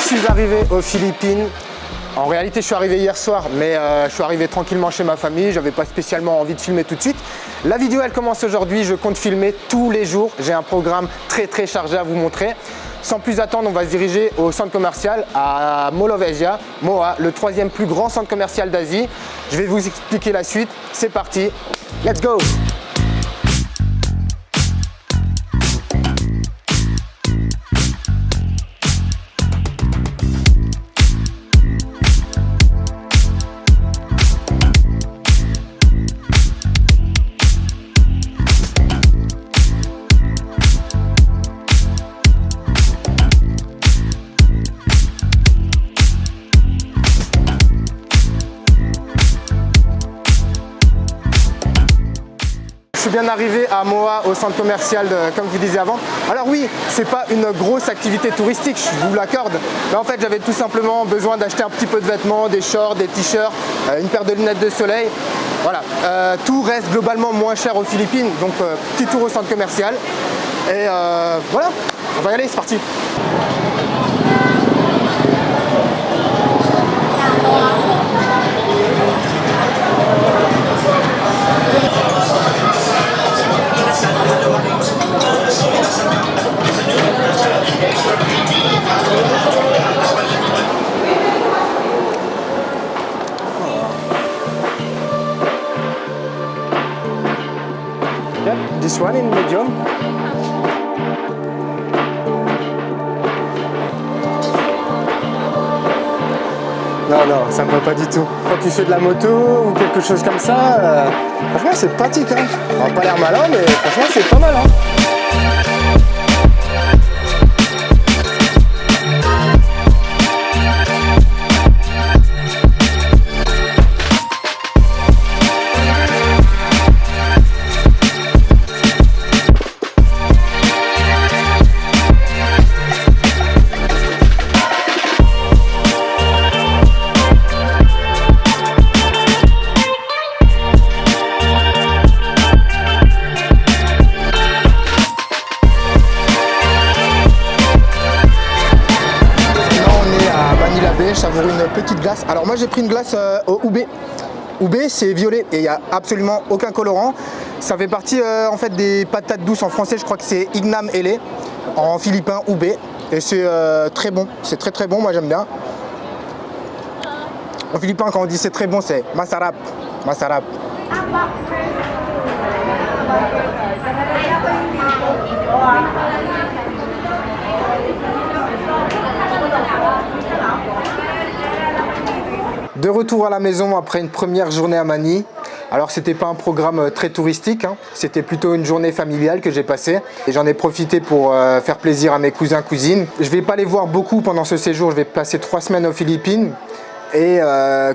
suis arrivé aux Philippines. En réalité, je suis arrivé hier soir, mais je suis arrivé tranquillement chez ma famille. J'avais pas spécialement envie de filmer tout de suite. La vidéo, elle commence aujourd'hui. Je compte filmer tous les jours. J'ai un programme très chargé à vous montrer. Sans plus attendre, on va se diriger au centre commercial à Mall of Asia, MOA, le 3e plus grand centre commercial d'Asie. Je vais vous expliquer la suite. C'est parti, let's go! Je suis bien arrivé à MOA, au centre commercial, comme je vous disais avant. Alors oui, c'est pas une grosse activité touristique, je vous l'accorde. Mais en fait, j'avais tout simplement besoin d'acheter un petit peu de vêtements, des shorts, des t-shirts, une paire de lunettes de soleil. Voilà, tout reste globalement moins cher aux Philippines. Donc, petit tour au centre commercial. Et voilà, on va y aller, c'est parti. Yep, this one in medium. Non, ça me va pas du tout. Quand tu fais de la moto ou quelque chose comme ça, franchement c'est pratique. Hein. Ça n'a pas l'air malin, mais franchement c'est pas mal. Hein. Savourer une petite glace. Alors moi j'ai pris une glace au Ube. Ube c'est violet et il n'y a absolument aucun colorant. Ça fait partie en fait des patates douces en français, je crois que c'est Ignam Ele, en philippin Ube. Et c'est très bon, c'est très bon, moi j'aime bien. En philippin quand on dit c'est très bon c'est masarap. Masarap. De retour à la maison après une première journée à Manille. Alors c'était pas un programme très touristique, hein. C'était plutôt une journée familiale que j'ai passée. Et j'en ai profité pour faire plaisir à mes cousins, cousines. Je vais pas les voir beaucoup pendant ce séjour, je vais passer 3 semaines aux Philippines. Et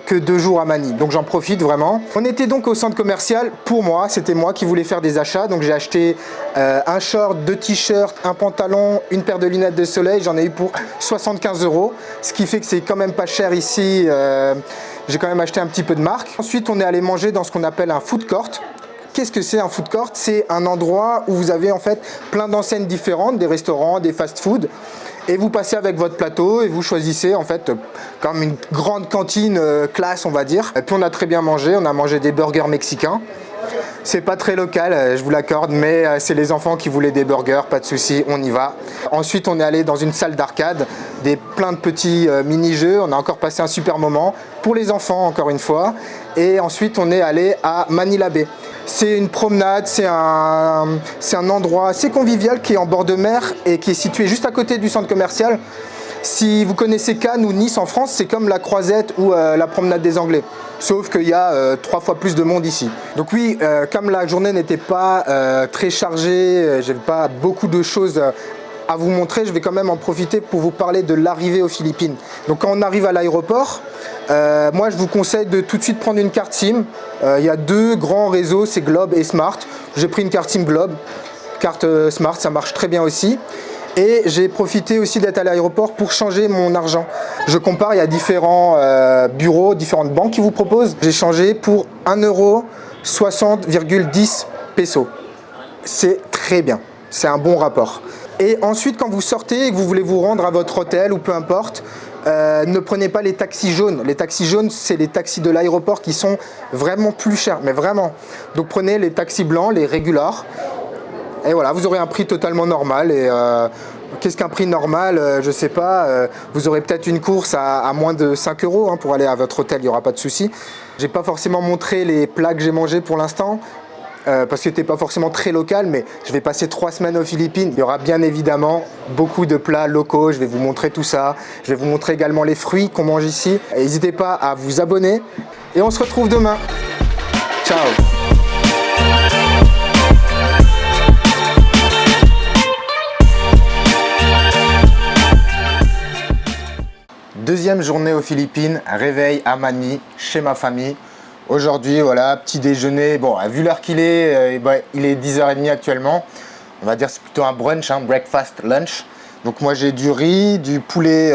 que 2 jours à Manille, donc j'en profite vraiment. On était donc au centre commercial, pour moi, c'était moi qui voulais faire des achats, donc j'ai acheté un short, 2 t-shirts, un pantalon, une paire de lunettes de soleil, j'en ai eu pour 75 €, ce qui fait que c'est quand même pas cher ici, j'ai quand même acheté un petit peu de marque. Ensuite on est allé manger dans ce qu'on appelle un food court. Qu'est-ce que c'est un food court? C'est un endroit où vous avez en fait plein d'enseignes différentes, des restaurants, des fast-food. Et vous passez avec votre plateau et vous choisissez en fait comme une grande cantine classe on va dire. Et puis on a très bien mangé, on a mangé des burgers mexicains. C'est pas très local, je vous l'accorde, mais c'est les enfants qui voulaient des burgers, pas de souci, on y va. Ensuite on est allé dans une salle d'arcade, plein de petits mini-jeux, on a encore passé un super moment pour les enfants encore une fois. Et ensuite on est allé à Manila Bay. C'est une promenade, c'est un endroit assez convivial qui est en bord de mer et qui est situé juste à côté du centre commercial. Si vous connaissez Cannes ou Nice en France, c'est comme la Croisette ou la promenade des Anglais. Sauf qu'il y a 3 fois plus de monde ici. Donc oui, comme la journée n'était pas très chargée, j'avais pas beaucoup de choses à vous montrer, je vais quand même en profiter pour vous parler de l'arrivée aux Philippines. Donc quand on arrive à l'aéroport, moi je vous conseille de tout de suite prendre une carte SIM. Il y a 2 grands réseaux, c'est Globe et Smart. J'ai pris une carte SIM Globe, carte Smart, ça marche très bien aussi. Et j'ai profité aussi d'être à l'aéroport pour changer mon argent. Je compare, il y a différents bureaux, différentes banques qui vous proposent. J'ai changé pour 1,60,10 pesos. C'est très bien, c'est un bon rapport. Et ensuite, quand vous sortez et que vous voulez vous rendre à votre hôtel ou peu importe, ne prenez pas les taxis jaunes. Les taxis jaunes, c'est les taxis de l'aéroport qui sont vraiment plus chers, mais vraiment. Donc prenez les taxis blancs, les regulars. Et voilà, vous aurez un prix totalement normal. Et qu'est-ce qu'un prix normal? Je sais pas. Vous aurez peut-être une course à moins de 5 € pour aller à votre hôtel, il n'y aura pas de souci. J'ai pas forcément montré les plats que j'ai mangés pour l'instant. Parce que c'était pas forcément très local, mais je vais passer 3 semaines aux Philippines. Il y aura bien évidemment beaucoup de plats locaux, je vais vous montrer tout ça. Je vais vous montrer également les fruits qu'on mange ici. N'hésitez pas à vous abonner et on se retrouve demain. Ciao! Deuxième journée aux Philippines, réveil à Manny, chez ma famille. Aujourd'hui, voilà, petit déjeuner. Bon, vu l'heure qu'il est, il est 10h30 actuellement. On va dire que c'est plutôt un brunch, breakfast, lunch. Donc moi j'ai du riz, du poulet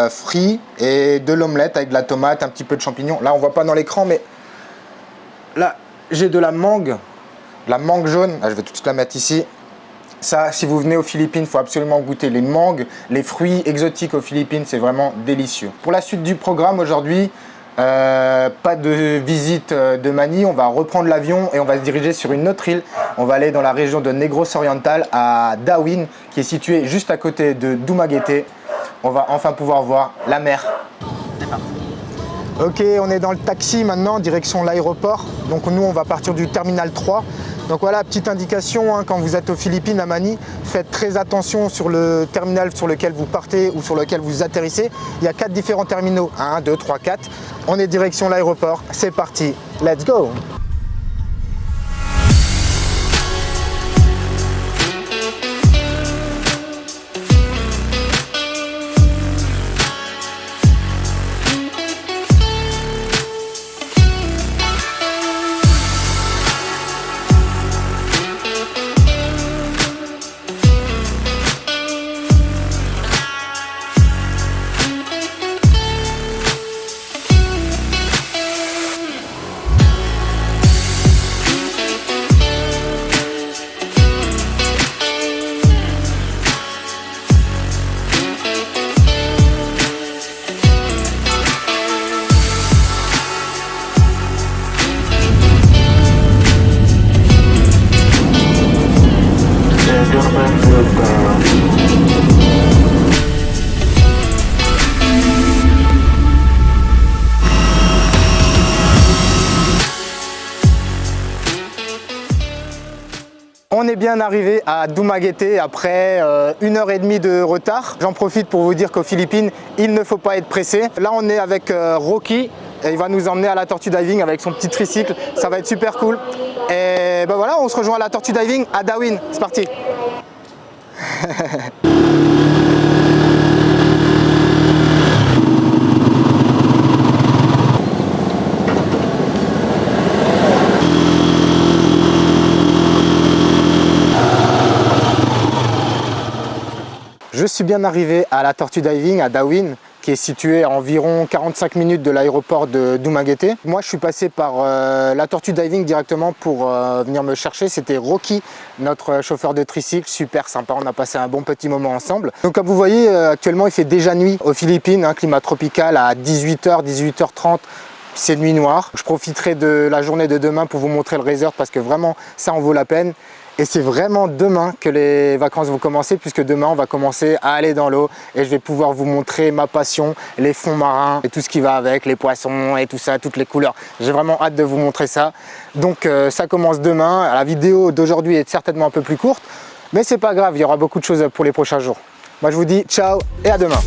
frit et de l'omelette avec de la tomate, un petit peu de champignons. Là on voit pas dans l'écran, mais là j'ai de la mangue jaune. Là, je vais tout de suite la mettre ici. Ça, si vous venez aux Philippines, il faut absolument goûter les mangues, les fruits exotiques aux Philippines, c'est vraiment délicieux. Pour la suite du programme aujourd'hui, pas de visite de Manny, on va reprendre l'avion et on va se diriger sur une autre île. On va aller dans la région de Negros Oriental à Darwin, qui est située juste à côté de Dumaguete. On va enfin pouvoir voir la mer. C'est parti. Ok, on est dans le taxi maintenant, direction l'aéroport. Donc nous, on va partir du terminal 3. Donc voilà, petite indication, quand vous êtes aux Philippines, à Manny, faites très attention sur le terminal sur lequel vous partez ou sur lequel vous atterrissez. Il y a 4 différents terminaux, 1, 2, 3, 4. On est direction l'aéroport, c'est parti, let's go! On est bien arrivé à Dumaguete après 1h30 de retard. J'en profite pour vous dire qu'aux Philippines, il ne faut pas être pressé. Là, on est avec Rocky et il va nous emmener à la Tortue Diving avec son petit tricycle. Ça va être super cool. Et ben voilà, on se rejoint à la Tortue Diving à Darwin. C'est parti. Je suis bien arrivé à la Tortue Diving à Darwin, qui est située à environ 45 minutes de l'aéroport de Dumaguete. Moi, je suis passé par la Tortue Diving directement pour venir me chercher. C'était Rocky, notre chauffeur de tricycle, super sympa. On a passé un bon petit moment ensemble. Donc, comme vous voyez, actuellement, il fait déjà nuit aux Philippines, climat tropical à 18h, 18h30. C'est nuit noire. Je profiterai de la journée de demain pour vous montrer le resort parce que vraiment, ça en vaut la peine. Et c'est vraiment demain que les vacances vont commencer puisque demain on va commencer à aller dans l'eau et je vais pouvoir vous montrer ma passion, les fonds marins et tout ce qui va avec, les poissons et tout ça, toutes les couleurs. J'ai vraiment hâte de vous montrer ça. Donc ça commence demain. La vidéo d'aujourd'hui est certainement un peu plus courte, mais c'est pas grave, il y aura beaucoup de choses pour les prochains jours. Moi je vous dis ciao et à demain.